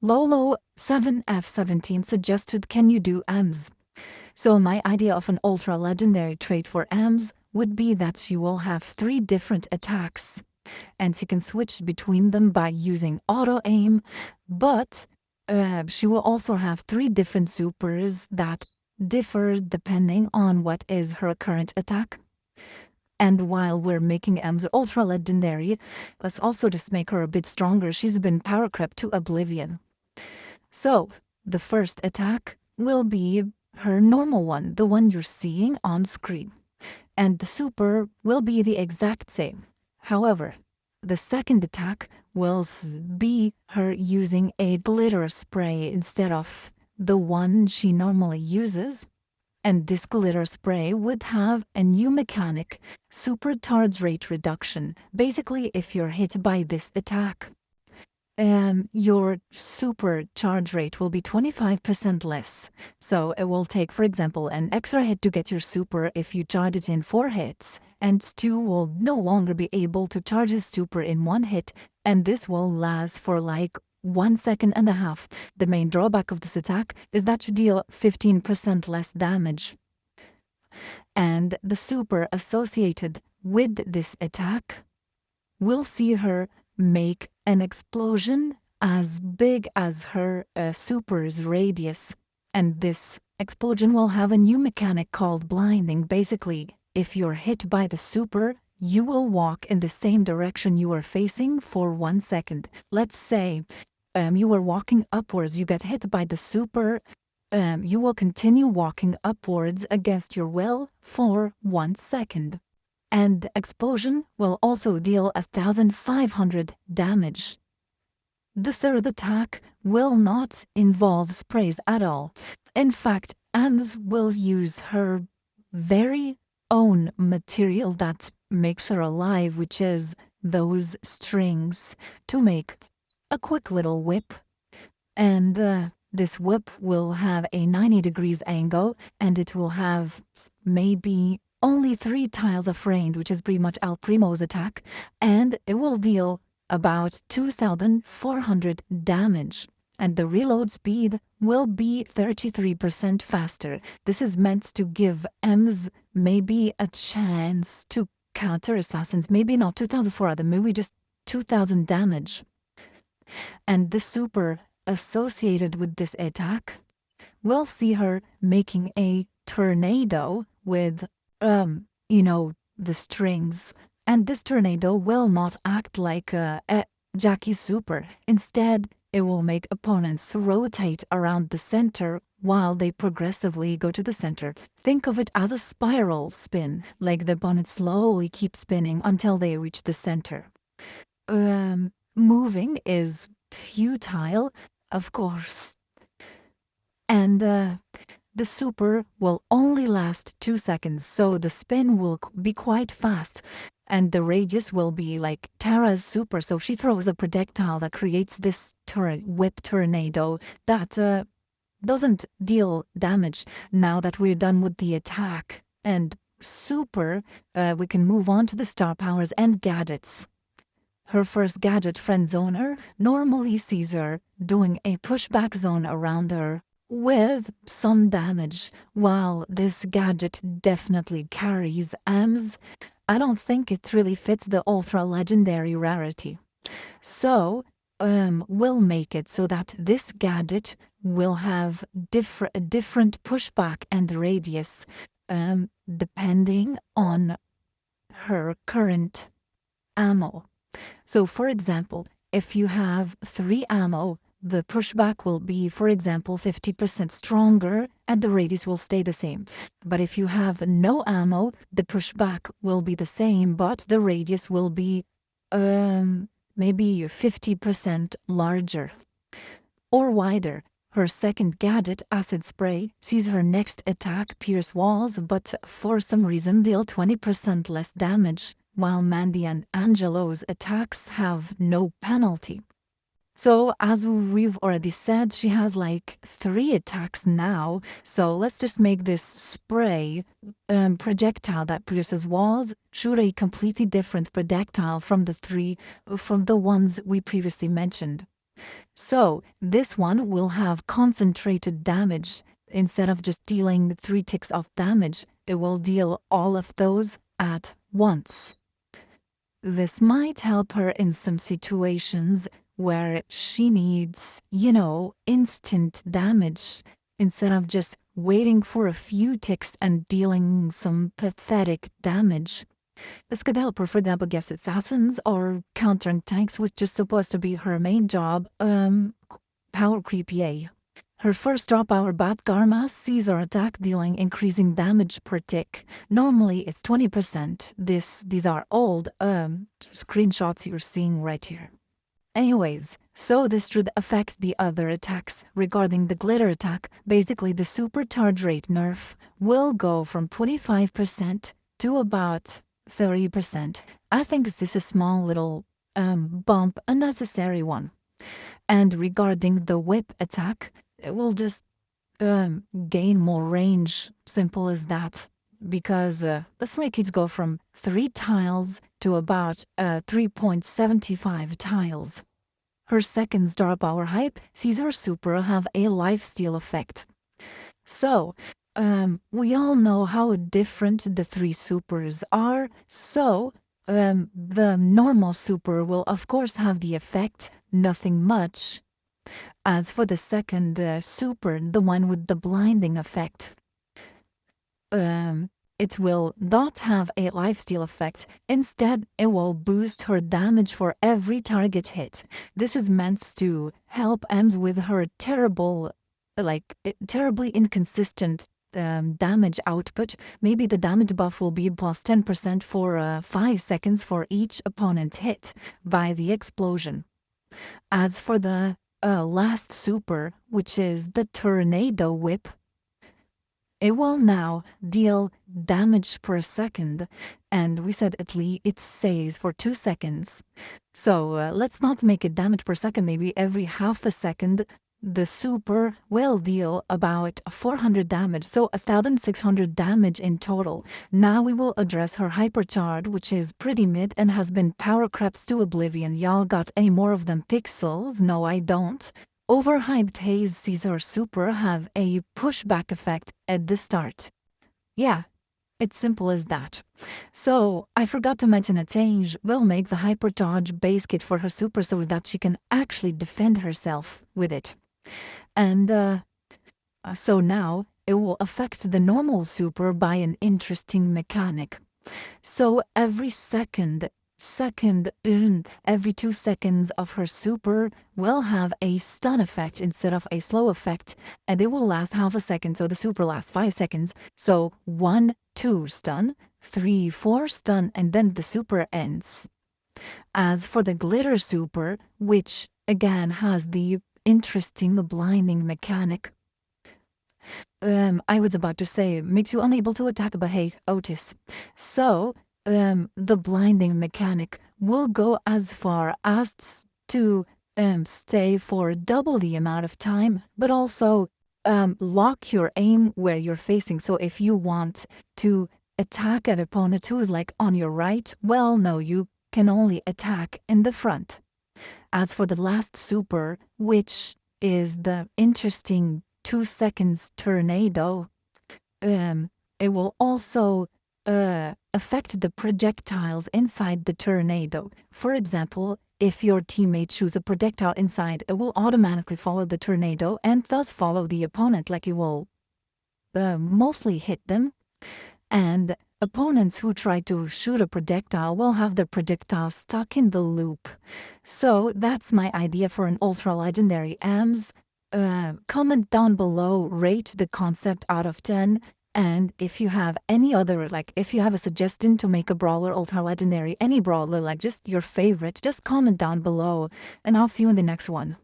Lolo7F17 suggested, can you do AMS? So my idea of an ultra legendary trait for AMS would be that you will have 3 different attacks and she can switch between them by using auto aim, but she will also have 3 different supers that differ depending on what is her current attack. And while we're making Ems ultra legendary, let's also just make her a bit stronger. She's been power crept to oblivion. So the first attack will be her normal one, the one you're seeing on screen. And the super will be the exact same. However, the second attack will be her using a glitter spray instead of the one she normally uses. And this glitter spray would have a new mechanic, super charge rate reduction. Basically, if you're hit by this attack, your super charge rate will be 25% less. So it will take, for example, an extra hit to get your super if you charge it in 4 hits, and Stu will no longer be able to charge his super in 1 hit, and this will last for like 1.5 seconds. The main drawback of this attack is that you deal 15% less damage. And the super associated with this attack will see her make an explosion as big as her super's radius. And this explosion will have a new mechanic called blinding. Basically, if you're hit by the super, you will walk in the same direction you are facing for 1 second. Let's say you were walking upwards, you get hit by the super, you will continue walking upwards against your will for 1 second. And the explosion will also deal 1,500 damage. The third attack will not involve sprays at all. In fact, Ems will use her very own material that makes her alive, which is those strings, to make a quick little whip. And this whip will have a 90 degrees angle, and it will have maybe only 3 tiles of range, which is pretty much El Primo's attack, and it will deal about 2,400 damage. And the reload speed will be 33% faster. This is meant to give Ems maybe a chance to counter assassins, maybe not 2,400, maybe just 2,000 damage. And the super associated with this attack will see her making a tornado with the strings. And this tornado will not act like Jackie's super. Instead, it will make opponents rotate around the center while they progressively go to the center. Think of it as a spiral spin, like the bonnet slowly keeps spinning until they reach the center. Moving is futile, of course. And the super will only last 2 seconds, so the spin will be quite fast. And the radius will be like Tara's super, so she throws a projectile that creates this whip tornado that doesn't deal damage. Now that we're done with the attack and super, we can move on to the star powers and gadgets. Her first gadget, Friend Zoner, normally sees her doing a pushback zone around her with some damage. While this gadget definitely carries Ems, I don't think it really fits the ultra legendary rarity. So we'll make it so that this gadget will have different pushback and radius depending on her current ammo. So for example, if you have 3 ammo, the pushback will be, for example, 50% stronger and the radius will stay the same. But if you have no ammo, the pushback will be the same, but the radius will be maybe 50% larger or wider. Her second gadget, Acid Spray, sees her next attack pierce walls, but for some reason deal 20% less damage, while Mandy and Angelo's attacks have no penalty. So as we've already said, she has like 3 attacks now, so let's just make this spray projectile that pierces walls shoot a completely different projectile from the ones we previously mentioned. So this one will have concentrated damage. Instead of just dealing 3 ticks of damage, it will deal all of those at once. This might help her in some situations where she needs, instant damage instead of just waiting for a few ticks and dealing some pathetic damage. This could help her, for example, against assassins or countering tanks, which is supposed to be her main job. Power creep, yay. Her first drop, our Bat Garma, sees our attack dealing increasing damage per tick. Normally it's 20%. These are old screenshots you're seeing right here. Anyways, so this should affect the other attacks. Regarding the glitter attack, basically the supercharge rate nerf will go from 25% to about 30%. I think this is a small little bump, a necessary one. And regarding the whip attack, it will just gain more range. Simple as that. Because let's make it go from 3 tiles to about 3.75 tiles. Her second star power hype sees her super have a lifesteal effect. So, we all know how different the 3 supers are. So, the normal super will of course have the effect, nothing much. As for the second super, the one with the blinding effect, it will not have a lifesteal effect. Instead, it will boost her damage for every target hit. This is meant to help Ems with her terribly inconsistent damage output. Maybe the damage buff will be plus 10% for 5 seconds for each opponent hit by the explosion. As for the last super, which is the Tornado Whip, it will now deal damage per second, and we said it stays for 2 seconds. So let's not make it damage per second, maybe every half a second. The super will deal about 400 damage, so 1,600 damage in total. Now we will address her hypercharge, which is pretty mid and has been power crept to oblivion. Y'all got any more of them pixels? No, I don't. Overhyped Haze sees her super have a pushback effect at the start. Yeah, it's simple as that. So, I forgot to mention a change will make the hypercharge base kit for her super so that she can actually defend herself with it. And so now it will affect the normal super by an interesting mechanic. So every every 2 seconds of her super will have a stun effect instead of a slow effect, and it will last half a second, so the super lasts 5 seconds. So 1, 2 stun, 3, 4 stun, and then the super ends. As for the glitter super, which again has the interesting blinding mechanic, I was about to say, makes you unable to attack, but hey, Otis. So, the blinding mechanic will go as far as to stay for double the amount of time, but also lock your aim where you're facing. So if you want to attack an opponent who's like on your right, well, no, you can only attack in the front. As for the last super, which is the interesting 2 seconds tornado, it will also affect the projectiles inside the tornado. For example, if your teammate choose a projectile inside, it will automatically follow the tornado and thus follow the opponent, like it will mostly hit them. And opponents who try to shoot a projectile will have the projectile stuck in the loop. So that's my idea for an ultra legendary AMS. Comment down below, rate the concept out of 10. And if you have any other, if you have a suggestion to make a brawler ultra legendary, any brawler, just your favorite, just comment down below, and I'll see you in the next one.